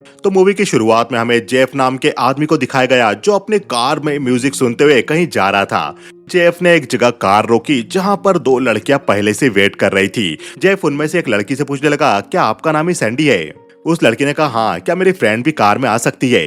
तो मूवी की शुरुआत में हमें जेफ नाम के आदमी को दिखाया गया जो अपने कार में म्यूजिक सुनते हुए कहीं जा रहा था। जेफ ने एक जगह कार रोकी जहां पर दो लड़कियां पहले से वेट कर रही थी। जेफ उनमें से एक लड़की से पूछने लगा, क्या आपका नाम ही सैंडी है? उस लड़की ने कहा, हाँ, क्या मेरी फ्रेंड भी कार में आ सकती है?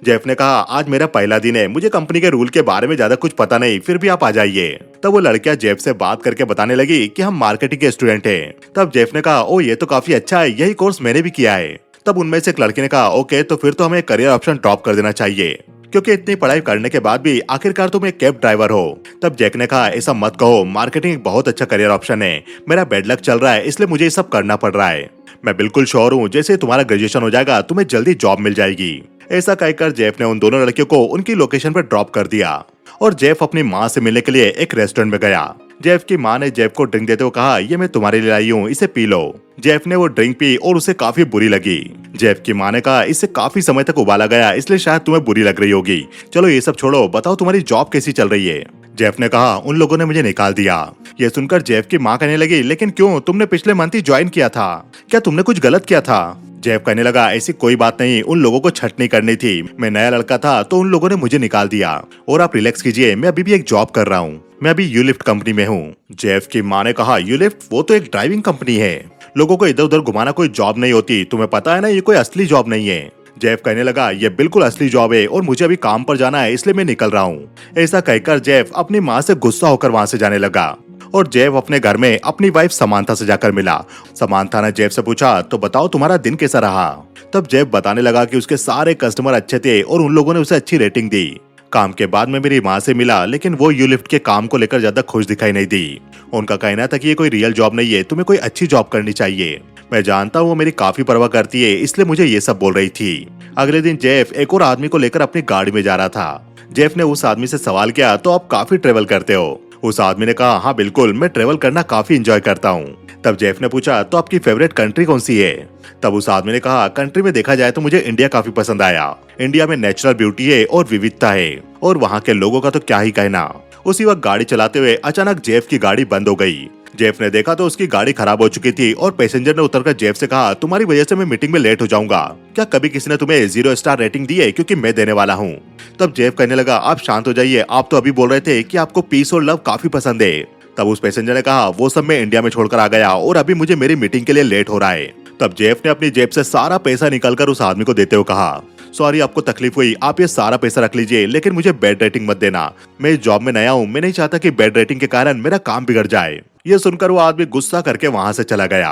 जेफ ने कहा, आज मेरा पहला दिन है, मुझे कंपनी के रूल के बारे में ज्यादा कुछ पता नहीं, फिर भी आप आ जाइए। तब वो लड़कियां जेफ से बात करके बताने लगी कि हम मार्केटिंग के स्टूडेंट हैं। तब जेफ ने कहा, ओ ये तो काफी अच्छा है, यही कोर्स मैंने भी किया है। तब उनमें से एक लड़की ने कहा, ओके, तो फिर तो हमें करियर ऑप्शन ड्रॉप कर देना चाहिए, क्योंकि इतनी पढ़ाई करने के बाद भी आखिरकार तुम एक कैब ड्राइवर हो। तब जैक ने कहा, ऐसा मत कहो, मार्केटिंग एक बहुत अच्छा करियर ऑप्शन है। मेरा बैड लक चल रहा है, इसलिए मुझे ये सब करना पड़ रहा है। मैं बिल्कुल श्योर हूँ, जैसे तुम्हारा ग्रेजुएशन हो जाएगा तुम्हें जल्दी जॉब मिल जाएगी। ऐसा कहकर जेफ ने उन दोनों लड़कियों को उनकी लोकेशन पर ड्रॉप कर दिया और जेफ अपनी माँ से मिलने के लिए एक रेस्टोरेंट में गया। जेफ की माँ ने जेफ को ड्रिंक देते हुए कहा, ये मैं तुम्हारे लिए लाई हूँ, इसे पी लो। जेफ ने वो ड्रिंक पी और उसे काफी बुरी लगी। जेफ की माँ ने कहा, इससे काफी समय तक उबाला गया, इसलिए शायद तुम्हें बुरी लग रही होगी। चलो ये सब छोड़ो, बताओ तुम्हारी जॉब कैसी चल रही है? जेफ ने कहा, उन लोगों ने मुझे निकाल दिया। ये सुनकर जेफ की माँ कहने लगी, लेकिन क्यों? तुमने पिछले मंथ ही ज्वाइन किया था, क्या तुमने कुछ गलत किया था? जेफ कहने लगा, ऐसी कोई बात नहीं, उन लोगों को छटनी करनी थी। मैं नया लड़का था तो उन लोगों ने मुझे निकाल दिया। और आप रिलैक्स कीजिए, मैं अभी भी एक जॉब कर रहा हूँ, मैं अभी यूलिफ्ट कंपनी में हूँ। जेफ की माँ ने कहा, यूलिफ्ट? वो तो एक ड्राइविंग कंपनी है, लोगों को इधर उधर घुमाना कोई जॉब नहीं होती, तुम्हें पता है ना, ये कोई असली जॉब नहीं है। जेफ कहने लगा, ये बिल्कुल असली जॉब है और मुझे अभी काम पर जाना है, इसलिए मैं निकल रहा हूँ। ऐसा कहकर जेफ अपनी माँ से गुस्सा होकर वहाँ से जाने लगा और जेफ अपने घर में अपनी वाइफ समांथा से जाकर मिला। समांथा ने जेफ से पूछा, तो बताओ तुम्हारा दिन कैसा रहा? तब जेफ बताने लगा कि उसके सारे कस्टमर अच्छे थे और उन लोगों ने उसे अच्छी रेटिंग दी। काम के बाद में मेरी माँ से मिला, लेकिन वो यूलिफ्ट के काम को लेकर ज्यादा खुश दिखाई नहीं दी। उनका कहना था कि ये कोई रियल जॉब नहीं है, तुम्हें कोई अच्छी जॉब करनी चाहिए। मैं जानता हूँ वो मेरी काफी परवाह करती है, इसलिए मुझे ये सब बोल रही थी। अगले दिन जेफ एक और आदमी को लेकर अपनी गाड़ी में जा रहा था। जेफ ने उस आदमी से सवाल किया, तो आप काफी ट्रेवल करते हो? उस आदमी ने कहा, हाँ बिल्कुल, मैं ट्रेवल करना काफी एंजॉय करता हूँ। तब जेफ ने पूछा, तो आपकी फेवरेट कंट्री कौन सी है? तब उस आदमी ने कहा, कंट्री में देखा जाए तो मुझे इंडिया काफी पसंद आया। इंडिया में नेचुरल ब्यूटी है और विविधता है, और वहाँ के लोगों का तो क्या ही कहना। उसी वक्त गाड़ी चलाते हुए अचानक जेफ की गाड़ी बंद हो गई। जेफ ने देखा तो उसकी गाड़ी खराब हो चुकी थी और पैसेंजर ने उतरकर जेफ से कहा, तुम्हारी वजह से मैं मीटिंग में लेट हो जाऊंगा। क्या कभी किसी ने तुम्हें 0 स्टार रेटिंग दी है? क्योंकि मैं देने वाला हूँ। तब जेफ कहने लगा, आप शांत हो जाइए, आप तो अभी बोल रहे थे कि आपको पीस और लव काफी पसंद है। तब उस पैसेंजर ने कहा, वो सब मैं इंडिया में छोड़कर आ गया और अभी मुझे मेरी मीटिंग के लिए लेट हो रहा है। तब जेफ ने अपनी जेब से सारा पैसा निकालकर उस आदमी को देते हुए कहा, सॉरी आपको तकलीफ हुई, आप ये सारा पैसा रख लीजिए, लेकिन मुझे बैड रेटिंग मत देना। मैं इस जॉब में नया हूँ, मैं नहीं चाहता कि बैड रेटिंग के कारण मेरा काम बिगड़ जाए। ये सुनकर वो आदमी गुस्सा करके वहां से चला गया।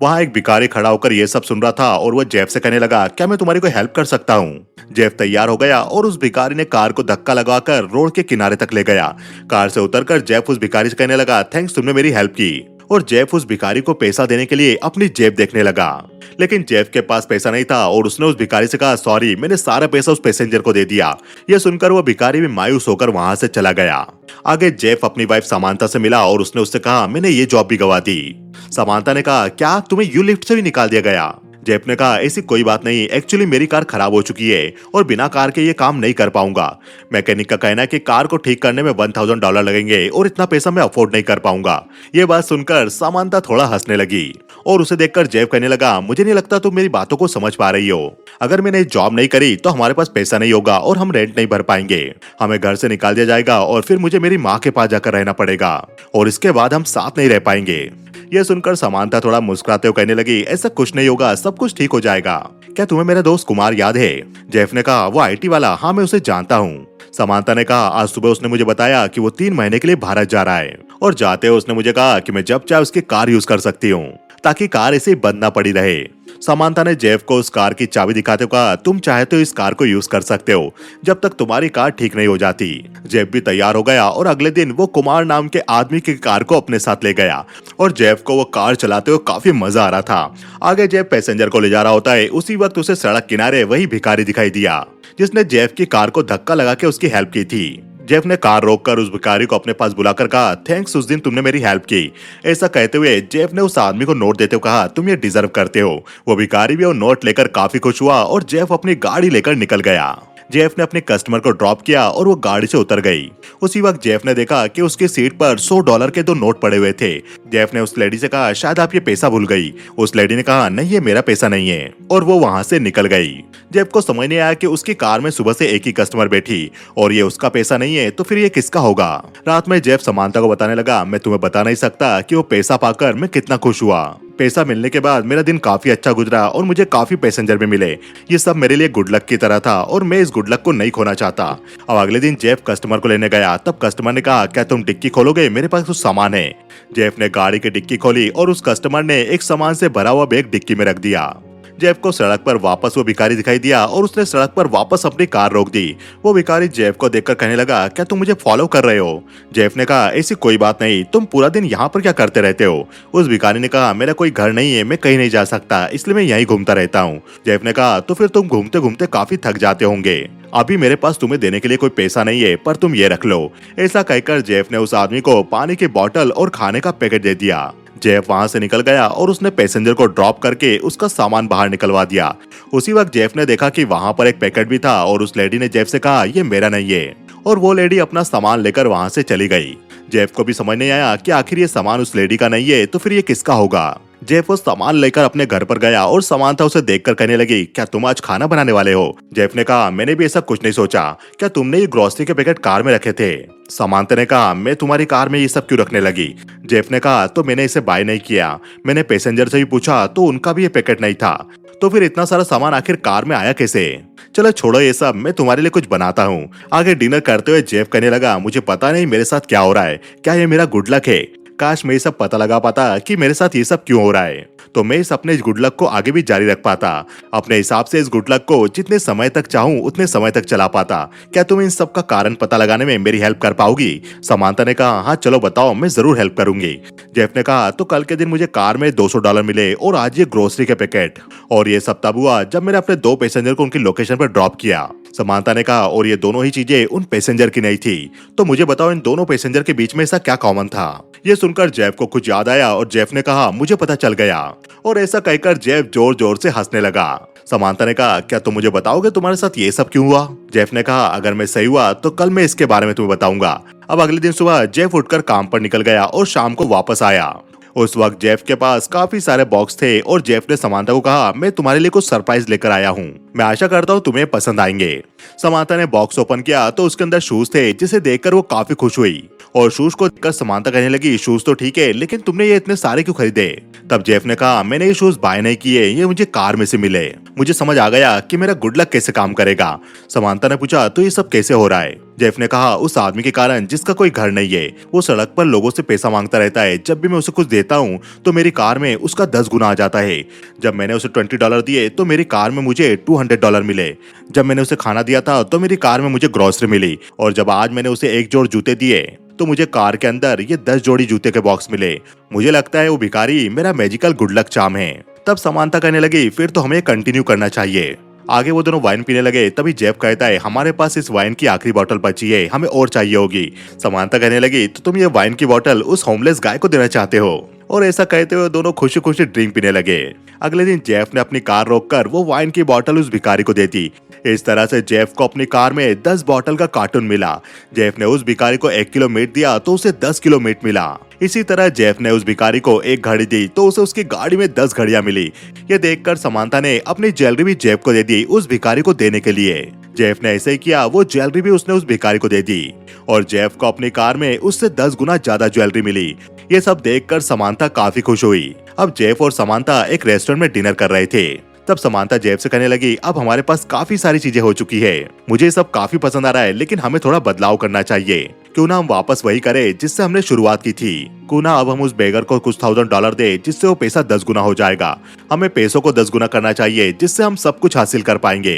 वहां एक भिखारी खड़ा होकर ये सब सुन रहा था और वो जेफ से कहने लगा, क्या मैं तुम्हारी कोई हेल्प कर सकता हूँ? जेफ तैयार हो गया और उस भिखारी ने कार को धक्का लगाकर रोड के किनारे तक ले गया। कार से उतरकर जेफ उस भिखारी से कहने लगा, थैंक्स, तुमने मेरी हेल्प की। और जेफ उस भिखारी को पैसा देने के लिए अपनी जेब देखने लगा, लेकिन जेफ के पास पैसा नहीं था और उसने उस भिखारी से कहा, सॉरी, मैंने सारा पैसा उस पैसेंजर को दे दिया। यह सुनकर वो भिखारी भी मायूस होकर वहां से चला गया। आगे जेफ अपनी वाइफ समांथा से मिला और उसने उससे कहा, मैंने ये जॉब भी गवा दी। समांथा ने कहा, क्या तुम्हें यू लिफ्ट से भी निकाल दिया गया? जेफ ने कहा, ऐसी कोई बात नहीं, एक्चुअली मेरी कार खराब हो चुकी है और बिना कार के ये काम नहीं कर पाऊंगा। मैकेनिक का कहना है कि कार को ठीक करने में $1000 लगेंगे और इतना पैसा मैं अफोर्ड नहीं कर पाऊंगा। ये बात सुनकर समांथा थोड़ा हंसने लगी और उसे देखकर जेफ कहने लगा, मुझे नहीं लगता तुम मेरी बातों को समझ पा रही हो। अगर मैंने जॉब नहीं करी तो हमारे पास पैसा नहीं होगा और हम रेंट नहीं भर पाएंगे, हमें घर से निकाल दिया जाएगा और फिर मुझे मेरी माँ के पास जाकर रहना पड़ेगा और इसके बाद हम साथ नहीं रह पाएंगे। यह सुनकर समांथा थोड़ा मुस्कुराते हुए कहने लगी, ऐसा कुछ नहीं होगा, सब कुछ ठीक हो जाएगा। क्या तुम्हें मेरा दोस्त कुमार याद है? जेफ ने कहा, वो IT वाला, हाँ मैं उसे जानता हूँ। समांथा ने कहा, आज सुबह उसने मुझे बताया कि वो 3 महीने के लिए भारत जा रहा है और जाते हुए उसने मुझे कहा कि मैं जब चाहे उसकी कार यूज कर सकती हूँ ताकि कार ऐसे बंद ना पड़ी रहे। समांथा ने जेफ को उस कार की चाबी दिखाते हुए कहा, तुम चाहे तो इस कार को यूज कर सकते हो जब तक तुम्हारी कार ठीक नहीं हो जाती। जेफ भी तैयार हो गया और अगले दिन वो कुमार नाम के आदमी की कार को अपने साथ ले गया और जेफ को वो कार चलाते हुए काफी मजा आ रहा था। आगे जेफ पैसेंजर को ले जा रहा होता है, उसी वक्त उसे सड़क किनारे वही भिखारी दिखाई दिया जिसने जेफ की कार को धक्का लगा के उसकी हेल्प की थी। जेफ ने कार रोककर उस भिखारी को अपने पास बुलाकर कहा, थैंक्स, उस दिन तुमने मेरी हेल्प की। ऐसा कहते हुए जेफ ने उस आदमी को नोट देते हुए कहा, तुम ये डिजर्व करते हो। वो भिखारी भी वो नोट लेकर काफी खुश हुआ और जेफ अपनी गाड़ी लेकर निकल गया। जेफ ने अपने कस्टमर को ड्रॉप किया और वो गाड़ी से उतर गई। उसी वक्त जेफ ने देखा कि उसकी सीट पर $100 के 2 नोट पड़े हुए थे। जेफ ने उस लेडी से कहा, शायद आप ये पैसा भूल गई। उस लेडी ने कहा, नहीं ये मेरा पैसा नहीं है, और वो वहाँ से निकल गई। जेफ को समझ नहीं आया कि उसकी कार में सुबह से एक ही कस्टमर बैठी और ये उसका पैसा नहीं है, तो फिर ये किसका होगा। रात में जेफ समांता को बताने लगा, मैं तुम्हें बता नहीं सकता कि वो पैसा पाकर मैं कितना खुश हुआ। पैसा मिलने के बाद मेरा दिन काफी अच्छा गुजरा और मुझे काफी पैसेंजर भी मिले। ये सब मेरे लिए गुड लक की तरह था और मैं इस गुड लक को नहीं खोना चाहता। अब अगले दिन जेफ कस्टमर को लेने गया, तब कस्टमर ने कहा, क्या तुम डिक्की खोलोगे, मेरे पास कुछ सामान है। जेफ ने गाड़ी की डिक्की खोली और उस कस्टमर ने एक सामान से भरा हुआ बैग डिक्की में रख दिया। जेफ को सड़क पर वापस वो भिखारी दिखाई दिया और उसने सड़क पर वापस अपनी कार रोक दी। वो भिखारी जेफ को देखकर कहने लगा, क्या तुम मुझे फॉलो कर रहे हो। जेफ ने कहा, ऐसी कोई बात नहीं, तुम पूरा दिन यहाँ पर क्या करते रहते हो। उस भिखारी ने कहा, मेरा कोई घर नहीं है, मैं कहीं नहीं जा सकता, इसलिए मैं यहीं घूमता रहता हूँ। जेफ ने कहा, तो फिर तुम घूमते घूमते काफी थक जाते होंगे। अभी मेरे पास तुम्हें देने के लिए कोई पैसा नहीं है, पर तुम ये रख लो। ऐसा कहकर जेफ ने उस आदमी को पानी की बोतल और खाने का पैकेट दे दिया। जेफ वहां से निकल गया और उसने पैसेंजर को ड्रॉप करके उसका सामान बाहर निकलवा दिया। उसी वक्त जेफ ने देखा कि वहां पर एक पैकेट भी था और उस लेडी ने जेफ से कहा, ये मेरा नहीं है, और वो लेडी अपना सामान लेकर वहां से चली गई। जेफ को भी समझ नहीं आया कि आखिर ये सामान उस लेडी का नहीं है, तो फिर ये किसका होगा। जेफ वो सामान लेकर अपने घर पर गया और समांथा उसे देखकर कहने लगी, क्या तुम आज खाना बनाने वाले हो। जेफ ने कहा, मैंने भी ऐसा कुछ नहीं सोचा, क्या तुमने ये ग्रोसरी के पैकेट कार में रखे थे। समांथा ने कहा, मैं तुम्हारी कार में ये सब क्यों रखने लगी। जेफ ने कहा, तो मैंने इसे बाय नहीं किया, मैंने पैसेंजर से भी पूछा तो उनका भी ये पैकेट नहीं था, तो फिर इतना सारा सामान आखिर कार में आया कैसे। चलो छोड़ो ये सब, मैं तुम्हारे लिए कुछ बनाता हूँ। आगे डिनर करते हुए जेफ कहने लगा, मुझे पता नहीं मेरे साथ क्या हो रहा है, क्या ये मेरा गुड लक है। काश मैं ये सब पता लगा पाता कि मेरे साथ ये सब क्यों हो रहा है, तो मैं इस अपने गुड लक को आगे भी जारी रख पाता। अपने हिसाब से इस गुड लक को जितने समय तक चाहूं उतने समय तक चला पाता। क्या तुम इन सब का कारण पता लगाने में मेरी हेल्प कर पाओगी। समांथा ने कहा, हाँ चलो बताओ, मैं जरूर हेल्प करूंगी। जेफ ने कहा, तो कल के दिन मुझे कार में $200 मिले और आज ये ग्रोसरी के पैकेट, और ये सब तब हुआ जब मैंने अपने 2 पैसेंजर को उनकी लोकेशन पर ड्रॉप किया। समांथा ने कहा, और ये दोनों ही चीजें उन पैसेंजर की नहीं थी, तो मुझे बताओ इन दोनों पैसेंजर के बीच में ऐसा क्या कॉमन था। ये सुनकर जेफ को कुछ याद आया और जेफ ने कहा, मुझे पता चल गया, और ऐसा कहकर जेफ जोर जोर से हंसने लगा। समांथा ने कहा, क्या तुम मुझे बताओगे तुम्हारे साथ ये सब क्यों हुआ। जेफ ने कहा, अगर मैं सही हुआ तो कल मैं इसके बारे में तुम्हें बताऊंगा। अब अगले दिन सुबह जेफ उठकर काम पर निकल गया और शाम को वापस आया। उस वक्त जेफ के पास काफी सारे बॉक्स थे और जेफ ने समांथा को कहा, मैं तुम्हारे लिए कुछ सरप्राइज लेकर आया हूँ, मैं आशा करता हूँ तुम्हें पसंद आएंगे। समांथा ने बॉक्स ओपन किया तो उसके अंदर शूज थे, जिसे देखकर वो काफी खुश हुई, और शूज को देखकर समांथा कहने लगी, शूज तो ठीक है, लेकिन तुमने ये इतने सारे क्यों खरीदे। तब जेफ ने कहा, मैंने ये शूज बाय नहीं किए, ये मुझे कार में से मिले, मुझे समझ आ गया कि मेरा गुड लक कैसे काम करेगा। समांथा ने पूछा, तो ये सब कैसे हो रहा है। जेफ ने कहा, उस आदमी के कारण जिसका कोई घर नहीं है, वो सड़क पर लोगों से पैसा मांगता रहता है। जब भी मैं उसे कुछ देता हूँ तो मेरी कार में उसका 10 गुना आ जाता है। जब मैंने उसे $20 दिए तो मेरी कार में मुझे $200 मिले। जब मैंने उसे खाना दिया था तो मेरी कार में मुझे ग्रोसरी मिली, और जब आज मैंने उसे 1 जोड़ जूते दिए तो मुझे कार के अंदर ये 10 जोड़ी जूते के बॉक्स मिले। मुझे लगता है वो भिखारी मेरा मैजिकल गुड लक चार्म है। तब समांथा कहने लगी, फिर तो हमें कंटिन्यू करना चाहिए। आगे वो दोनों वाइन पीने लगे। तभी जेफ कहता है, हमारे पास इस वाइन की आखिरी बोतल बची है, हमें और चाहिए होगी। समांथा कहने लगी, तो तुम ये वाइन की बोतल उस होमलेस गाय को देना चाहते हो। और ऐसा कहते हुए दोनों खुशी खुशी ड्रिंक पीने लगे। अगले दिन जेफ ने अपनी कार रोककर वो वाइन की बोतल उस भिखारी को दे दी। इस तरह से जेफ को अपनी कार में 10 बोतल का कार्टून मिला। जेफ ने उस भिखारी को 1 किलो मीट दिया तो उसे 10 किलो मीट मिला। इसी तरह जेफ ने उस भिखारी को 1 घड़ी दी तो उसे उसकी गाड़ी में 10 घड़ियां मिली। ये देखकर समांथा ने अपनी ज्वेलरी भी जेफ को दे दी उस भिखारी को देने के लिए। जेफ ने ऐसे ही किया, वो ज्वेलरी भी उसने उस भिखारी को दे दी, और जेफ को अपनी कार में उससे 10 गुना ज्यादा ज्वेलरी मिली। ये सब देखकर समांथा काफी खुश हुई। अब जेफ और समांथा एक रेस्टोरेंट में डिनर कर रहे थे। तब समांथा जेफ से कहने लगी, अब हमारे पास काफी सारी चीजें हो चुकी है, मुझे सब काफी पसंद आ रहा है, लेकिन हमें थोड़ा बदलाव करना चाहिए। क्यों ना हम वापस वही करें जिससे हमने शुरुआत की थी। क्यों ना अब हम उस बेगर को कुछ $1000 दे, जिससे वो पैसा 10 गुना हो जाएगा। हमें पैसों को 10 गुना करना चाहिए, जिससे हम सब कुछ हासिल कर पाएंगे।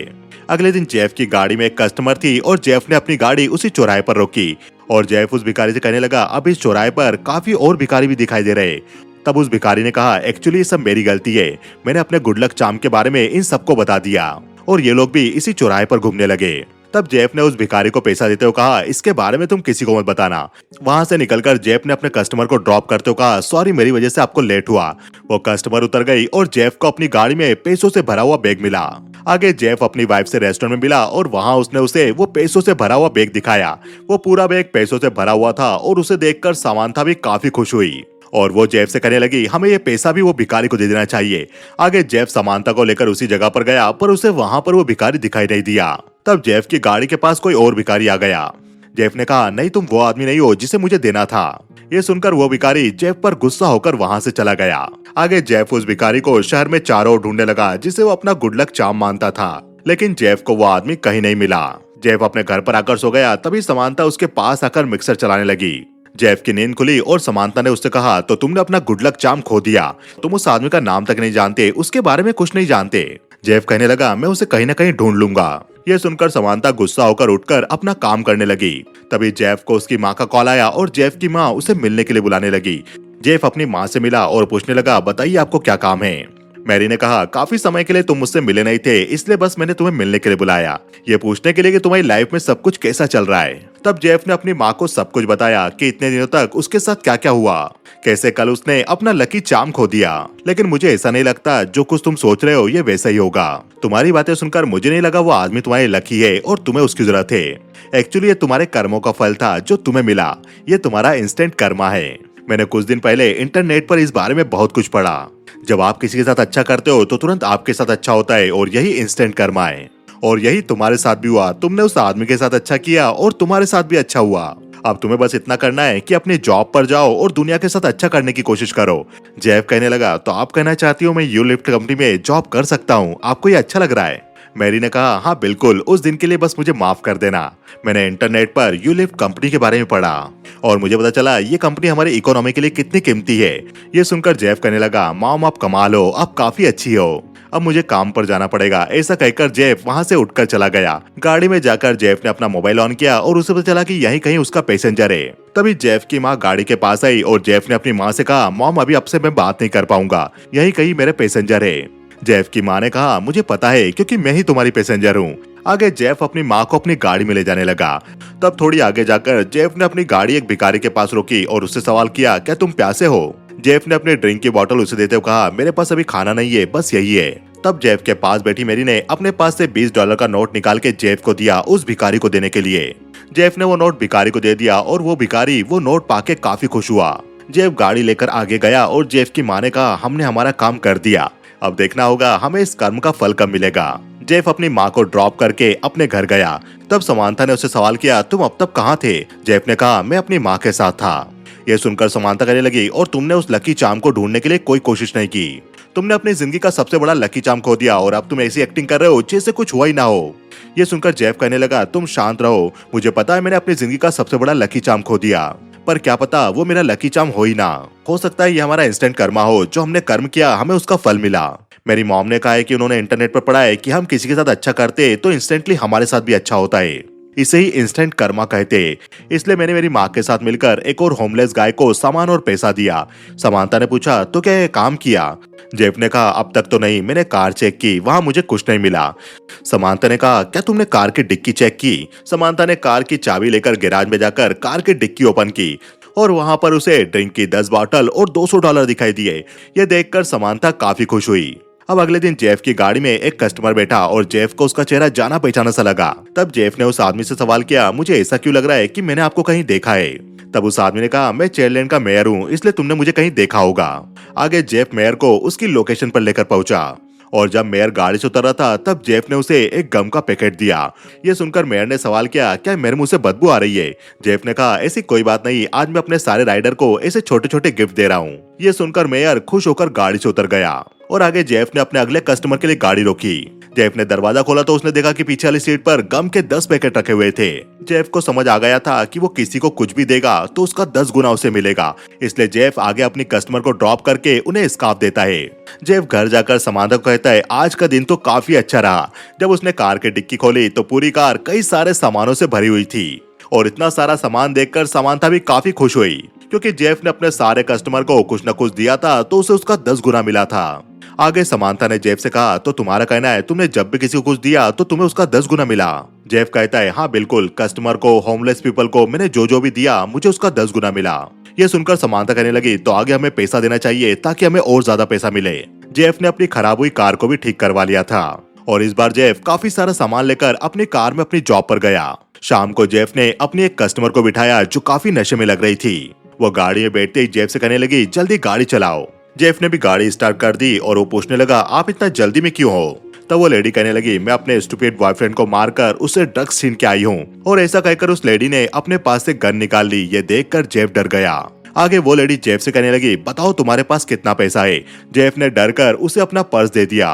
अगले दिन जेफ की गाड़ी में एक कस्टमर थी और जेफ ने अपनी गाड़ी उसी चौराहे पर रोकी, और जेफ उस भिखारी से कहने लगा, अब इस चौराहे पर काफी और भिखारी भी दिखाई दे रहे। तब उस भिखारी ने कहा, एक्चुअली ये सब मेरी गलती है, मैंने अपने गुड लक चार्म के बारे में इन सबको बता दिया, और ये लोग भी इसी चौराहे पर घूमने लगे। तब जेफ ने उस भिखारी को पैसा देते हुए कहा, इसके बारे में तुम किसी को मत बताना। वहां से निकलकर जेफ ने अपने कस्टमर को ड्रॉप करते हुए कहा, सॉरी मेरी वजह से आपको लेट हुआ। वो कस्टमर उतर गई और जेफ को अपनी गाड़ी में पैसों से भरा हुआ बैग मिला। आगे जेफ अपनी वाइफ से रेस्टोरेंट में मिला और वहां उसने उसे वो पैसों से भरा हुआ बैग दिखाया। वो पूरा बैग पैसों से भरा हुआ था और उसे देखकर सामांथा भी काफी खुश हुई और वो जेफ से कहने लगी, हमें ये पैसा भी वो भिखारी को दे देना चाहिए। आगे जेफ समानता को लेकर उसी जगह पर गया, पर उसे वहां पर वो भिखारी दिखाई नहीं दिया। तब जेफ की गाड़ी के पास कोई और भिखारी आ गया। जेफ ने कहा, नहीं तुम वो आदमी नहीं हो जिसे मुझे देना था। ये सुनकर वो भिखारी जेफ पर गुस्सा होकर वहां से चला गया। आगे जेफ उस भिखारी को शहर में चारों ओर ढूंढने लगा, जिसे वो अपना गुड लक चार्म मानता था, लेकिन जेफ को वो आदमी कहीं नहीं मिला। जेफ अपने घर पर आकर सो गया। तभी समानता उसके पास आकर मिक्सर चलाने लगी। जेफ की नींद खुली और समानता ने उससे कहा, तो तुमने अपना गुड लक चार्म खो दिया। तुम उस आदमी का नाम तक नहीं जानते, उसके बारे में कुछ नहीं जानते। जेफ कहने लगा, मैं उसे कहीं न कहीं ढूंढ लूंगा। ये सुनकर समानता गुस्सा होकर उठकर अपना काम करने लगी। तभी जेफ को उसकी माँ का कॉल आया और जेफ की माँ उसे मिलने के लिए बुलाने लगी। जेफ अपनी माँ से मिला और पूछने लगा, बताइए आपको क्या काम है। मैरी ने कहा, काफी समय के लिए तुम मुझसे मिले नहीं थे, इसलिए बस मैंने तुम्हें मिलने के लिए बुलाया, ये पूछने के लिए कि तुम्हारी लाइफ में सब कुछ कैसा चल रहा है। तब जेफ ने अपनी माँ को सब कुछ बताया कि इतने दिनों तक उसके साथ क्या क्या हुआ, कैसे कल उसने अपना लकी चार्म खो दिया। लेकिन मुझे ऐसा नहीं लगता, जो कुछ तुम सोच रहे हो ये वैसा ही होगा। तुम्हारी बातें सुनकर मुझे नहीं लगा वो आदमी तुम्हारे लकी है और तुम्हें उसकी जरूरत है। एक्चुअली ये तुम्हारे कर्मों का फल था जो तुम्हें मिला, ये तुम्हारा इंस्टेंट कर्मा है। मैंने कुछ दिन पहले इंटरनेट पर इस बारे में बहुत कुछ पढ़ा। जब आप किसी के साथ अच्छा करते हो तो तुरंत आपके साथ अच्छा होता है और यही इंस्टेंट कर्मा है। और यही तुम्हारे साथ भी हुआ। तुमने उस आदमी के साथ अच्छा किया और तुम्हारे साथ भी अच्छा हुआ। अब तुम्हें बस इतना करना है कि अपनी जॉब पर जाओ और दुनिया के साथ अच्छा करने की कोशिश करो। जेफ कहने लगा, तो आप कहना चाहती हो मैं यू लिफ्ट कंपनी में जॉब कर सकता हूँ, आपको ये अच्छा लग रहा है। मैरी ने कहा, हाँ बिल्कुल, उस दिन के लिए बस मुझे माफ कर देना। मैंने इंटरनेट पर यू लिफ्ट कंपनी के बारे में पढ़ा और मुझे पता चला ये कंपनी हमारी इकोनॉमी के लिए कितनी कीमती है। ये सुनकर जेफ कहने लगा, मॉम आप कमाल हो, आप काफी अच्छी हो, अब मुझे काम पर जाना पड़ेगा। ऐसा कहकर जेफ वहां से उठकर चला गया। गाड़ी में जाकर जेफ ने अपना मोबाइल ऑन किया और उसे पता चला कि यहीं कहीं उसका पैसेंजर है। तभी जेफ की माँ गाड़ी के पास आई और जेफ ने अपनी माँ से कहा, मॉम अभी आपसे मैं बात नहीं कर पाऊंगा, यहीं कहीं मेरे पैसेंजर है। जेफ की माँ ने कहा, मुझे पता है क्योंकि मैं ही तुम्हारी पैसेंजर हूँ। आगे जेफ अपनी माँ को अपनी गाड़ी में ले जाने लगा। तब थोड़ी आगे जाकर जेफ ने अपनी गाड़ी एक भिखारी के पास रोकी और उससे सवाल किया, क्या तुम प्यासे हो। जेफ ने अपने ड्रिंक की बोतल उसे देते हुए कहा, मेरे पास अभी खाना नहीं है, बस यही है। तब जेफ के पास बैठी मेरी ने अपने पास से $20 का नोट निकाल के जेफ को दिया उस भिखारी को देने के लिए। जेफ ने वो नोट भिखारी को दे दिया और वो भिखारी वो नोट पाके काफी खुश हुआ। जेफ गाड़ी लेकर आगे गया और जेफ की माँ ने कहा, हमने हमारा काम कर दिया, अब देखना होगा हमें इस कर्म का फल कब मिलेगा। जेफ अपनी माँ को ड्रॉप करके अपने घर गया। तब समांथा ने उससे सवाल किया, तुम अब तक कहाँ थे। जेफ ने कहा, मैं अपनी माँ के साथ था। यह सुनकर समांथा कहने लगी, और तुमने उस लकी चार्म को ढूंढने के लिए कोई कोशिश नहीं की। तुमने अपनी जिंदगी का सबसे बड़ा लकी चार्म खो दिया और अब तुम ऐसी एक्टिंग कर रहे हो जैसे कुछ हुआ ही ना हो। ये सुनकर जेफ कहने लगा, तुम शांत रहो, मुझे पता है मैंने अपनी जिंदगी का सबसे बड़ा लकी चार्म खो दिया, पर क्या पता वो मेरा लकी चार्म हो ही ना। हो सकता है ये हमारा इंस्टेंट कर्मा हो, जो हमने कर्म किया हमें उसका फल मिला। मेरी मॉम ने कहा है कि उन्होंने इंटरनेट पर पढ़ा है कि हम किसी के साथ अच्छा करते तो इंस्टेंटली हमारे साथ भी अच्छा होता है, इसे ही इंस्टेंट कर्मा कहते। इसलिए मैंने मेरी माँ के साथ मिलकर एक और होमलेस गाय को सामान और पैसा दिया। समांता ने पूछा, तो क्या ये काम किया। जेफ ने कहा, अब तक तो नहीं, मैंने कार चेक की, वहां मुझे कुछ नहीं मिला। समांता ने कहा, क्या तुमने कार की डिक्की चेक की। समांता ने कार की चाबी लेकर गैराज में जाकर कार की डिक्की ओपन की और वहां पर उसे ड्रिंक की 10 बॉटल और $200 दिखाई दिए। ये देखकर समांता काफी खुश हुई। अब अगले दिन जेफ की गाड़ी में एक कस्टमर बैठा और जेफ को उसका चेहरा जाना पहचाना सा लगा। तब जेफ ने उस आदमी से सवाल किया, मुझे ऐसा क्यों लग रहा है कि मैंने आपको कहीं देखा है। तब उस आदमी ने कहा, मैं चेयरलैंड का मेयर हूँ, इसलिए तुमने मुझे कहीं देखा होगा। आगे जेफ मेयर को उसकी लोकेशन पर लेकर पहुंचा और जब मेयर गाड़ी से उतर रहा था तब जेफ ने उसे एक गम का पैकेट दिया। ये सुनकर मेयर ने सवाल किया, क्या मेरे मुंह से बदबू आ रही है। जेफ ने कहा, ऐसी कोई बात नहीं, आज मैं अपने सारे राइडर को ऐसे छोटे छोटे गिफ्ट दे रहा हूँ। ये सुनकर मेयर खुश होकर गाड़ी से उतर गया और आगे जेफ ने अपने अगले कस्टमर के लिए गाड़ी रोकी। जेफ ने दरवाजा खोला तो उसने देखा कि पीछे वाली सीट पर गम के 10 पैकेट रखे हुए थे। जेफ को समझ आ गया था कि वो किसी को कुछ भी देगा तो उसका 10 गुना उसे मिलेगा, इसलिए जेफ आगे अपनी कस्टमर को ड्रॉप करके उन्हें स्कार्फ देता है। जेफ घर जाकर समांथा को कहता है, आज का दिन तो काफी अच्छा रहा। जब उसने कार की डिक्की खोली तो पूरी कार कई सारे सामानों से भरी हुई थी और इतना सारा सामान देखकर समांथा भी काफी खुश हुई, क्योंकि जेफ ने अपने सारे कस्टमर को कुछ न कुछ दिया था तो उसे उसका 10 गुना मिला था। आगे समांथा ने जेफ से कहा, तो तुम्हारा कहना है तुमने जब भी किसी को कुछ दिया तो तुम्हें उसका 10 गुना मिला। जेफ कहता है, हाँ बिल्कुल, कस्टमर को, होमलेस पीपल को मैंने जो जो भी दिया मुझे उसका 10 गुना मिला। ये सुनकर समांथा कहने लगी, तो आगे हमें पैसा देना चाहिए ताकि हमें और ज्यादा पैसा मिले। जेफ ने अपनी खराब हुई कार को भी ठीक करवा लिया था और इस बार जेफ काफी सारा सामान लेकर अपनी कार में अपनी जॉब पर गया। शाम को जेफ ने अपनी एक कस्टमर को बिठाया जो काफी नशे में लग रही थी। वो गाड़ी में बैठते ही जेफ से कहने लगी, जल्दी गाड़ी चलाओ। जेफ ने भी गाड़ी स्टार्ट कर दी और वो पूछने लगा, आप इतना जल्दी में क्यों हो? तब वो लेडी कहने लगी, मैं अपने स्टूपिड बॉयफ्रेंड को मारकर उससे ड्रग्स छीन के आई हूँ। और ऐसा कहकर उस लेडी ने अपने पास से गन निकाल ली। ये देखकर जेफ डर गया। आगे वो लेडी जेफ से कहने लगी, बताओ तुम्हारे पास कितना पैसा है? जेफ ने डर कर उसे अपना पर्स दे दिया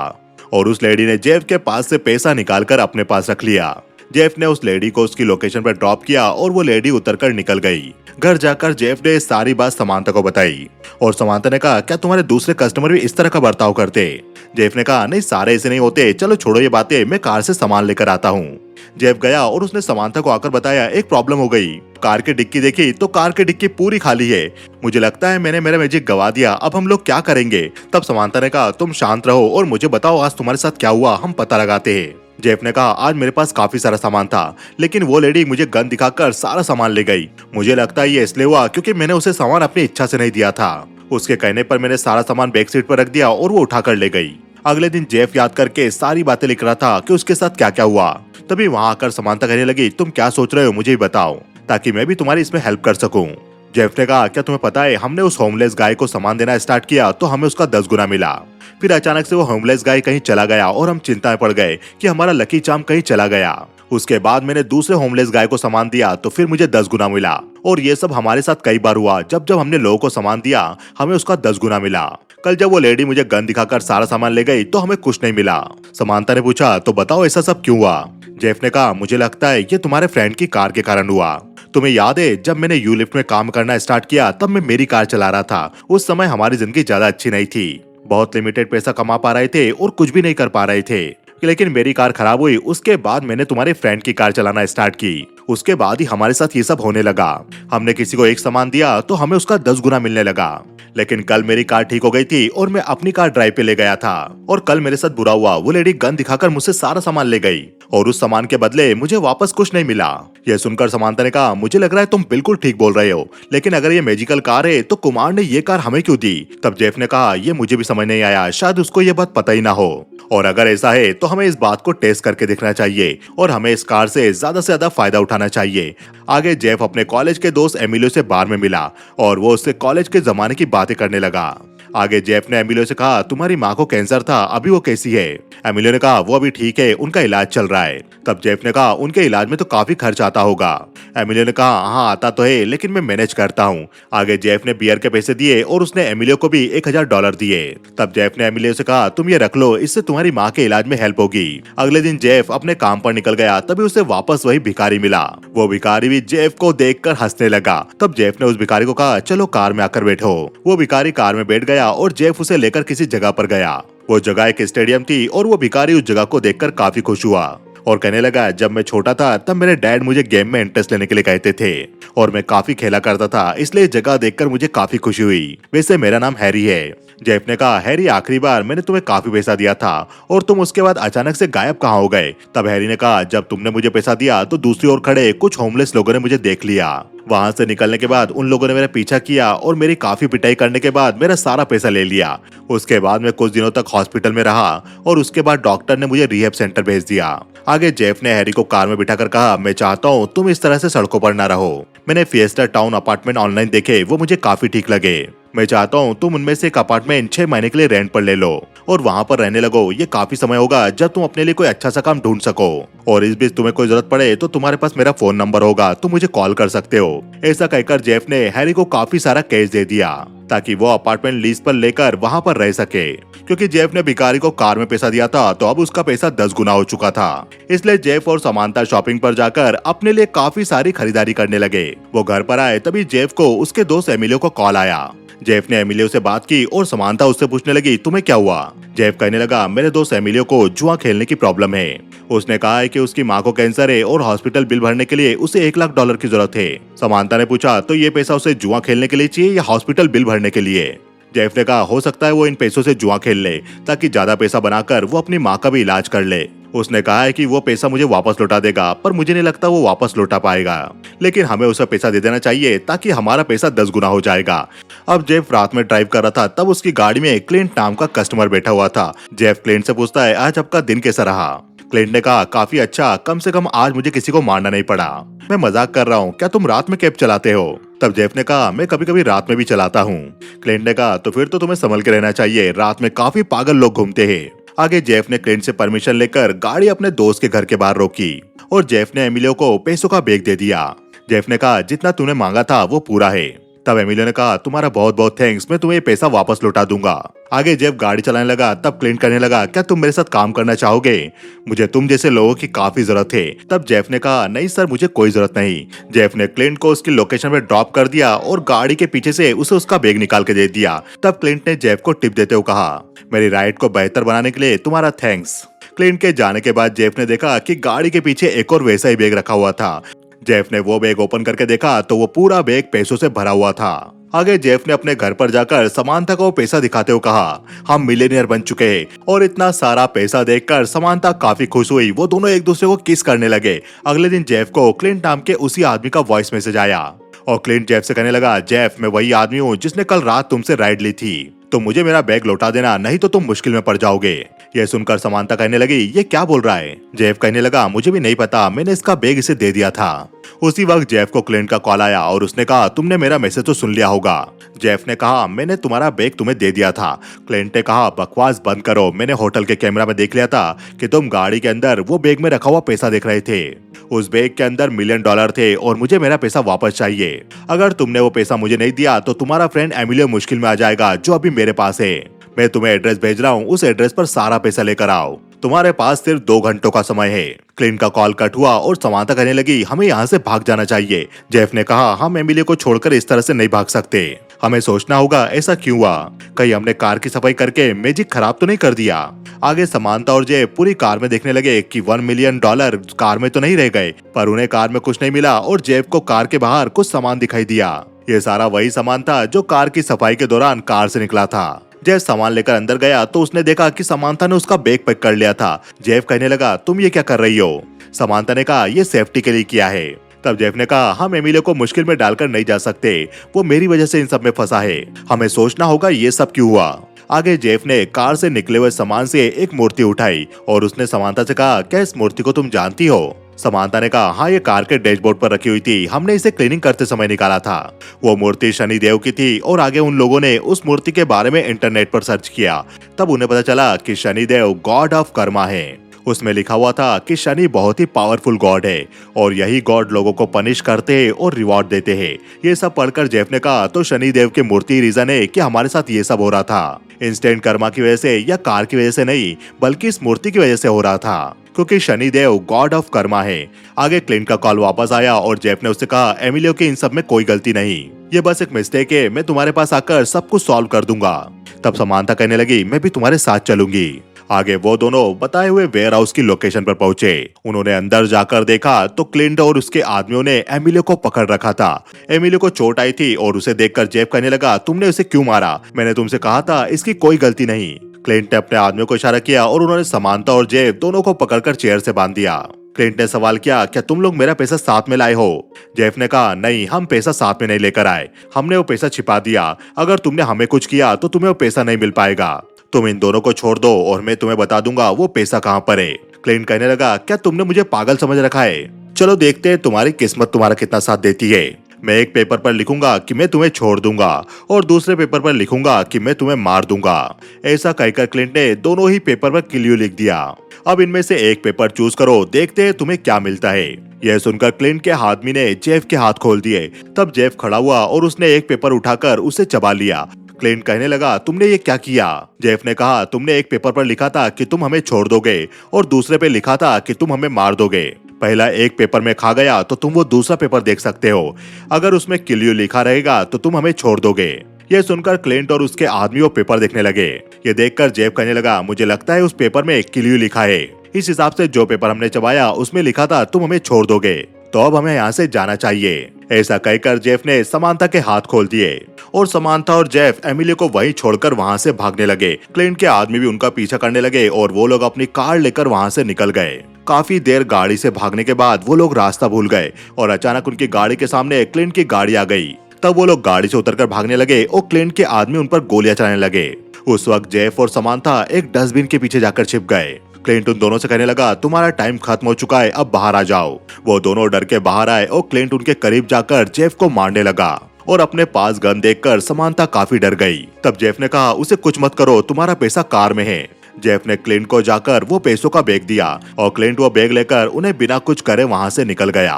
और उस लेडी ने जेफ के पास से पैसा निकालकर अपने पास रख लिया। जेफ ने उस लेडी को उसकी लोकेशन पर ड्रॉप किया और वो लेडी उतरकर निकल गई। घर जाकर जेफ ने सारी बात समांथा को बताई और समांथा ने कहा, क्या तुम्हारे दूसरे कस्टमर भी इस तरह का बर्ताव करते? जेफ ने कहा, नहीं, सारे ऐसे नहीं होते, चलो छोड़ो ये बातें, मैं कार से सामान लेकर आता हूँ। जेफ गया और उसने समांथा को आकर बताया, एक प्रॉब्लम हो गई। कार की डिक्की देखी तो कार की डिक्की पूरी खाली है। मुझे लगता है मैंने मेरा मैजिक गवा दिया, अब हम लोग क्या करेंगे? तब समांथा ने कहा, तुम शांत रहो और मुझे बताओ आज तुम्हारे साथ क्या हुआ, हम पता लगाते हैं। जेफ ने कहा, आज मेरे पास काफी सारा सामान था, लेकिन वो लेडी मुझे गन दिखाकर सारा सामान ले गई। मुझे लगता है ये इसलिए हुआ क्योंकि मैंने उसे सामान अपनी इच्छा से नहीं दिया था। उसके कहने पर मैंने सारा सामान बैक सीट पर रख दिया और वो उठाकर ले गई। अगले दिन जेफ याद करके सारी बातें लिख रहा था कि उसके साथ क्या क्या हुआ। तभी वहां आकर समांथा कहने लगी, तुम क्या सोच रहे हो, मुझे बताओ ताकि मैं भी तुम्हारी इसमें हेल्प कर सकूं। जेफ ने कहा, क्या तुम्हें पता है, हमने उस होमलेस गाय को सामान देना स्टार्ट किया तो हमें उसका 10 गुना मिला। फिर अचानक से वो होमलेस गाय कहीं चला गया और हम चिंता में पड़ गए कि हमारा लकी चार्म कहीं चला गया। उसके बाद मैंने दूसरे होमलेस गाय को सामान दिया तो फिर मुझे 10 गुना मिला। और ये सब हमारे साथ कई बार हुआ, जब जब हमने लोगों को सामान दिया हमें उसका 10 गुना मिला। कल जब वो लेडी मुझे गन दिखाकर सारा सामान ले गई तो हमें कुछ नहीं मिला। समांथा ने पूछा, तो बताओ ऐसा सब क्यों हुआ? जेफ ने कहा, मुझे लगता है ये तुम्हारे फ्रेंड की कार के कारण हुआ। तुम्हें याद है जब मैंने यू लिफ्ट में काम करना स्टार्ट किया तब मैं मेरी कार चला रहा था। उस समय हमारी जिंदगी ज्यादा अच्छी नहीं थी, बहुत लिमिटेड पैसा कमा पा रहे थे और कुछ भी नहीं कर पा रहे थे। लेकिन मेरी कार खराब हुई, उसके बाद मैंने तुम्हारे फ्रेंड की कार चलाना स्टार्ट की। उसके बाद ही हमारे साथ ये सब होने लगा। हमने किसी को एक सामान दिया तो हमें उसका 10 गुना मिलने लगा। लेकिन कल मेरी कार ठीक हो गई थी और मैं अपनी कार ड्राइव पे ले गया था और कल मेरे साथ बुरा हुआ, वो लेडी गन दिखाकर मुझसे सारा सामान ले गई और उस सामान के बदले मुझे वापस कुछ नहीं मिला। यह सुनकर समांथा ने कहा, मुझे लग रहा है तुम बिल्कुल ठीक बोल रहे हो, लेकिन अगर ये मैजिकल कार है तो कुमार ने ये कार हमें क्यों दी? तब जेफ ने कहा, ये मुझे भी समझ नहीं आया, शायद उसको ये बात पता ही ना हो, और अगर ऐसा है तो हमें इस बात को टेस्ट करके देखना चाहिए और हमें इस कार से ज्यादा फायदा उठाना चाहिए। आगे जेफ अपने कॉलेज के दोस्त एमिलियो से बार में मिला और वो उससे कॉलेज के जमाने की बातें करने लगा। आगे जेफ ने एमिलियो से कहा, तुम्हारी माँ को कैंसर था, अभी वो कैसी है? एमिलियो ने कहा, वो अभी ठीक है, उनका इलाज चल रहा है। तब जेफ ने कहा, उनके इलाज में तो काफी खर्च आता होगा। एमिलियो ने कहा, हाँ आता तो है, लेकिन मैं मैनेज करता हूँ। आगे जेफ ने बियर के पैसे दिए और उसने एमिलियो को भी $1000 दिए। तब जेफ ने एमिलियो से कहा, तुम ये रख लो, इससे तुम्हारी माँ के इलाज में हेल्प होगी। अगले दिन जेफ अपने काम पर निकल गया, तभी उसे वापस वही भिखारी मिला। वो भिखारी भी जेफ को देखकर हंसने लगा। तब जेफ ने उस भिखारी को कहा, चलो कार में आकर बैठो। वो भिखारी कार में बैठ गया और जेफ उसे लेकर किसी जगह पर गया। वो जगह एक स्टेडियम थी और वो भिखारी उस जगह को देखकर काफी खुश हुआ और कहने लगा, जब मैं छोटा था तब मेरे डैड मुझे गेम में इंटरेस्ट लेने के लिए कहते थे और मैं काफी खेला करता था, इसलिए जगह देखकर मुझे काफी खुशी हुई। वैसे मेरा नाम हैरी है। जेफ ने कहा, हैरी, आखिरी बार मैंने तुम्हें काफी पैसा दिया था और तुम उसके बाद अचानक से गायब कहाँ हो गए? तब हैरी ने कहा, जब तुमने मुझे पैसा दिया तो दूसरी ओर खड़े कुछ होमलेस लोगों ने मुझे देख लिया। वहां से निकलने के बाद उन लोगों ने मेरा पीछा किया और मेरी काफी पिटाई करने के बाद मेरा सारा पैसा ले लिया। उसके बाद मैं कुछ दिनों तक हॉस्पिटल में रहा और उसके बाद डॉक्टर ने मुझे रिहैब सेंटर भेज दिया। आगे जेफ ने हैरी को कार में बिठाकर कहा, मैं चाहता हूँ तुम इस तरह से सड़कों पर न रहो। मैंने फिएस्टा टाउन अपार्टमेंट ऑनलाइन देखे, वो मुझे काफी ठीक लगे। मैं चाहता हूँ तुम उनमें से एक अपार्टमेंट 6 महीने के लिए रेंट पर ले लो और वहाँ पर रहने लगो। ये काफी समय होगा जब तुम अपने लिए कोई अच्छा सा काम ढूंढ सको, और इस बीच तुम्हें कोई जरूरत पड़े तो तुम्हारे पास मेरा फोन नंबर होगा, तुम मुझे कॉल कर सकते हो। ऐसा कहकर जेफ ने हैरी को काफी सारा कैश दे दिया ताकि वो अपार्टमेंट लीज पर लेकर वहाँ पर रह सके। क्योंकि जेफ ने भिखारी को कार में पैसा दिया था तो अब उसका पैसा 10 गुना हो चुका था। इसलिए जेफ और समांथा शॉपिंग पर जाकर अपने लिए काफी सारी खरीदारी करने लगे। वो घर पर आए तभी जेफ को उसके दोस्त एमिलियो को कॉल आया। जेफ ने एमिलियो से बात की और समांथा उससे पूछने लगी, तुम्हें क्या हुआ? जेफ कहने लगा, मेरे दोस्त एमिलियो को जुआ खेलने की प्रॉब्लम है। उसने कहा है कि उसकी माँ को कैंसर है और हॉस्पिटल बिल भरने के लिए उसे $1 लाख की जरूरत है। समांथा ने पूछा, तो ये पैसा उसे जुआ खेलने के लिए चाहिए या हॉस्पिटल बिल भरने के लिए? जेफ ने कहा, हो सकता है वो इन पैसों से जुआ खेल ले ताकि ज्यादा पैसा बनाकर वो अपनी माँ का भी इलाज कर ले। उसने कहा है कि वो पैसा मुझे वापस लौटा देगा, पर मुझे नहीं लगता वो वापस लौटा पाएगा। लेकिन हमें उसे पैसा दे देना चाहिए ताकि हमारा पैसा 10 गुना हो जाएगा। अब जेफ रात में ड्राइव कर रहा था, तब उसकी गाड़ी में क्लिंट नाम का कस्टमर बैठा हुआ था। जेफ क्लिंट से पूछता है, आज आपका दिन कैसा रहा? क्लिंट ने कहा, काफी अच्छा, कम से कम आज मुझे किसी को मारना नहीं पड़ा। मैं मजाक कर रहा हूँ, क्या तुम रात में कैब चलाते हो? तब जेफ ने कहा, मैं कभी कभी रात में भी चलाता हूँ। क्लिंट ने कहा, तो फिर तो तुम्हें संभल के रहना चाहिए, रात में काफी पागल लोग घूमते हैं। आगे जेफ ने क्लिंट से परमिशन लेकर गाड़ी अपने दोस्त के घर के बाहर रोकी और जेफ ने एमिलियो को पैसों का बैग दे दिया। जेफ ने कहा, जितना तूने मांगा था वो पूरा है। तब एमिलियो ने कहा, तुम्हारा बहुत बहुत थैंक्स, मैं तुम्हें ये पैसा वापस लौटा दूंगा। आगे जेफ गाड़ी चलाने लगा, तब क्लिंट कहने लगा, क्या तुम मेरे साथ काम करना चाहोगे? मुझे तुम जैसे लोगों की काफी जरूरत है। तब जेफ ने कहा, नहीं सर, मुझे कोई जरूरत नहीं। जेफ ने क्लिंट को उसकी लोकेशन पे ड्रॉप कर दिया और गाड़ी के पीछे से उसे उसका बैग निकाल के दे दिया। तब क्लिंट ने जेफ को टिप देते हुए कहा, मेरी राइड को बेहतर बनाने के लिए तुम्हारा थैंक्स। क्लिंट के जाने के बाद जेफ ने देखा कि गाड़ी के पीछे एक और वैसा ही बैग रखा हुआ था। जेफ ने वो बैग ओपन करके देखा तो वो पूरा बैग पैसों से भरा हुआ था। आगे जेफ ने अपने घर पर जाकर समांथा को पैसा दिखाते हुए कहा, हम मिलियनियर बन चुके हैं। और इतना सारा पैसा देखकर समांथा काफी खुश हुई। वो दोनों एक दूसरे को किस करने लगे। अगले दिन जेफ को क्लिंट नाम के उसी आदमी का वॉइस मैसेज आया और क्लिंट जेफ से कहने लगा, जेफ, मैं वही आदमी हूँ जिसने कल रात तुमसे राइड ली थी, तो मुझे मेरा बैग लौटा देना, नहीं तो तुम मुश्किल में पड़ जाओगे। यह सुनकर समांथा कहने लगी, ये क्या बोल रहा है? जेफ कहने लगा, मुझे भी नहीं पता, मैंने इसका बैग इसे दे दिया था। उसी वक्त जेफ को क्लिंट का कॉल आया और उसने कहा, तुमने मेरा मैसेज तो सुन लिया होगा। जेफ ने कहा, मैंने तुम्हारा बैग तुम्हें दे दिया था। क्लिंट ने कहा, बकवास बंद करो, मैंने होटल के कैमरा में देख लिया था कि तुम गाड़ी के अंदर वो बैग में रखा हुआ पैसा देख रहे थे। उस बैग के अंदर $1,000,000 थे और मुझे मेरा पैसा वापस चाहिए। अगर तुमने वो पैसा मुझे नहीं दिया तो तुम्हारा फ्रेंड एमिलियो मुश्किल में आ जाएगा, जो अभी मेरे पास है। मैं तुम्हें एड्रेस भेज रहा हूँ, उस एड्रेस पर सारा पैसा लेकर आओ। तुम्हारे पास सिर्फ 2 घंटों का समय है। क्लिंट का कॉल कट हुआ और समांथा कहने लगी, हमें यहाँ से भाग जाना चाहिए। जेफ ने कहा, हम एमिलियो को छोड़कर इस तरह से नहीं भाग सकते, हमें सोचना होगा ऐसा क्यों हुआ। कहीं हमने कार की सफाई करके मैजिक खराब तो नहीं कर दिया। आगे समांथा और जेफ पूरी कार में देखने लगे कि $1 मिलियन कार में तो नहीं रह गए, पर उन्हें कार में कुछ नहीं मिला और जेफ को कार के बाहर कुछ सामान दिखाई दिया। ये सारा वही सामान था जो कार की सफाई के दौरान कार से निकला था। जेफ सामान लेकर अंदर गया तो उसने देखा कि समांथा ने उसका बैग पैक कर लिया था। जेफ कहने लगा, तुम ये क्या कर रही हो? समांथा ने कहा, ये सेफ्टी के लिए किया है। तब जेफ ने कहा, हम एमिलियो को मुश्किल में डालकर नहीं जा सकते, वो मेरी वजह से इन सब में फंसा है, हमें सोचना होगा ये सब क्यों हुआ। आगे जेफ ने कार से निकले हुए सामान से एक मूर्ति उठाई और उसने समांथा से कहा, क्या इस मूर्ति को तुम जानती हो? समांथा ने कहा, हाँ, ये कार के डैशबोर्ड पर रखी हुई थी, हमने इसे क्लीनिंग करते समय निकाला था। वो मूर्ति शनिदेव की थी और आगे उन लोगों ने उस मूर्ति के बारे में इंटरनेट पर सर्च किया। तब उन्हें पता चला कि शनिदेव गॉड ऑफ कर्मा है। उसमें लिखा हुआ था कि शनि बहुत ही पावरफुल गॉड है और यही गॉड लोगों को पनिश करते हैं और रिवॉर्ड देते हैं। ये सब पढ़कर जेफ ने कहा, तो शनिदेव की मूर्ति रीजन है कि हमारे साथ ये सब हो रहा था। इंस्टेंट कर्मा की वजह से या कार की वजह से नहीं, बल्कि इस मूर्ति की वजह से हो रहा था, क्योंकि शनिदेव गॉड ऑफ कर्मा है। आगे क्लिंट का कॉल वापस आया और जेफ ने उससे कहा, एमिलियो की इन सब में कोई गलती नहीं, ये बस एक मिस्टेक है, मैं तुम्हारे पास आकर सब कुछ सॉल्व कर दूंगा। तब समांथा कहने लगी, मैं भी तुम्हारे साथ चलूंगी। आगे वो दोनों बताए हुए वेयर हाउस की लोकेशन पर पहुंचे। उन्होंने अंदर जाकर देखा तो क्लिंट और उसके आदमियों ने एमिलियो को पकड़ रखा था। एमिलियो को चोट आई थी और उसे देखकर जेफ कहने लगा, तुमने उसे क्यों मारा? मैंने तुमसे कहा था इसकी कोई गलती नहीं। क्लिंट ने अपने आदमियों को इशारा किया और उन्होंने समांथा और जेफ दोनों को पकड़कर चेयर से बांध दिया। क्लिंट ने सवाल किया, क्या तुम लोग मेरा पैसा साथ में लाए हो? जेफ ने कहा, नहीं, हम पैसा साथ में नहीं लेकर आए, हमने वो पैसा छिपा दिया। अगर तुमने हमें कुछ किया तो तुम्हें वो पैसा नहीं मिल पाएगा। तुम इन दोनों को छोड़ दो और मैं तुम्हें बता दूंगा वो पैसा कहाँ पर है। क्लिंट कहने लगा, क्या तुमने मुझे पागल समझ रखा है? चलो देखते हैं तुम्हारी किस्मत तुम्हारा कितना साथ देती है। मैं एक पेपर पर लिखूंगा कि मैं तुम्हें छोड़ दूंगा और दूसरे पेपर पर लिखूंगा कि मैं तुम्हें मार दूंगा। ऐसा कहकर क्लिंट ने दोनों ही पेपर पर किल यू लिख दिया। अब इनमें से एक पेपर चूज करो, देखते हैं तुम्हें क्या मिलता है। यह सुनकर क्लिंट के आदमी ने जेफ के हाथ खोल दिए। तब जेफ खड़ा हुआ और उसने एक पेपर उठाकर उसे चबा लिया। क्लिंट कहने लगा, तुमने ये क्या किया? जेफ ने कहा, तुमने एक पेपर पर लिखा था कि तुम हमें छोड़ दोगे और दूसरे पे लिखा था कि तुम हमें मार दोगे। पहला एक पेपर में खा गया तो तुम वो दूसरा पेपर देख सकते हो। अगर उसमें किल यू लिखा रहेगा तो तुम हमें छोड़ दोगे। यह सुनकर क्लिंट और उसके आदमी वो पेपर देखने लगे। ये देखकर जेफ कहने लगा, मुझे लगता है उस पेपर में किल यू लिखा है। इस हिसाब से जो पेपर हमने चबाया उसमें लिखा था तुम हमें छोड़ दोगे, तो अब हमें यहाँ से जाना चाहिए। ऐसा कहकर जेफ ने समांथा के हाथ खोल दिए और समांथा और जेफ एमिली को वहीं छोड़कर वहां से भागने लगे। क्लिंट के आदमी भी उनका पीछा करने लगे और वो लोग अपनी कार लेकर वहां से निकल गए। काफी देर गाड़ी से भागने के बाद वो लोग रास्ता भूल गए और अचानक उनकी गाड़ी के सामने क्लिंट की गाड़ी आ गई। तब वो लोग गाड़ी से उतरकर भागने लगे और क्लिंट के आदमी उन पर गोलियां चलाने लगे। उस वक्त जेफ और समांथा एक डस्टबिन के पीछे जाकर छिप गए। क्लिंट उन दोनों से कहने लगा, तुम्हारा टाइम खत्म हो चुका है, अब बाहर आ जाओ। वो दोनों डर के बाहर आए और क्लिंट उनके करीब जाकर जेफ को मारने लगा और अपने पास गन देखकर समांथा काफी डर गई। तब जेफ ने कहा, उसे कुछ मत करो, तुम्हारा पैसा कार में है। जेफ ने क्लिंट को जाकर वो पैसों का बैग दिया और क्लिंट वो बैग लेकर उन्हें बिना कुछ करे वहां से निकल गया।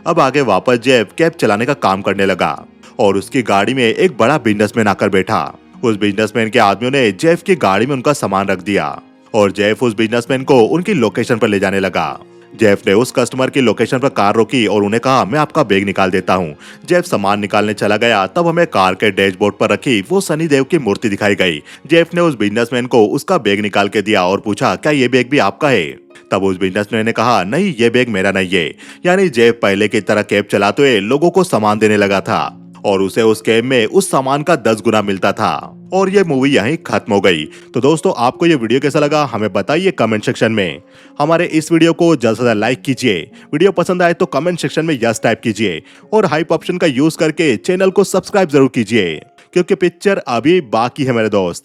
अब आगे वापस जेफ कैब चलाने का काम करने लगा और उसकी गाड़ी में एक बड़ा बिजनेसमैन आकर बैठा। उस बिजनेसमैन के आदमियों ने जेफ की गाड़ी में उनका सामान रख दिया और जेफ उस बिजनेसमैन को उनकी लोकेशन पर ले जाने लगा। जेफ ने उस कस्टमर की लोकेशन पर कार रोकी और उन्हें कहा, मैं आपका बैग निकाल देता हूँ। जेफ सामान निकालने चला गया, तब हमें कार के डैशबोर्ड पर रखी वो सनी देव की मूर्ति दिखाई गई। जेफ ने उस बिजनेसमैन को उसका बैग निकाल के दिया और पूछा, क्या ये बैग भी आपका है? तब उस बिजनेसमैन ने कहा, नहीं, ये बैग मेरा नहीं है। यानी जेफ पहले की तरह कैब चलाते हुए लोगों को सामान देने लगा था और उसे उस कैब में उस सामान का 10 गुना मिलता था। और ये मूवी यहीं खत्म हो गई। तो दोस्तों, आपको ये वीडियो कैसा लगा हमें बताइए कमेंट सेक्शन में। हमारे इस वीडियो को जल्द से जल्द लाइक कीजिए। वीडियो पसंद आए तो कमेंट सेक्शन में यस टाइप कीजिए और हाइप ऑप्शन का यूज करके चैनल को सब्सक्राइब जरूर कीजिए, क्योंकि पिक्चर अभी बाकी है मेरे दोस्त।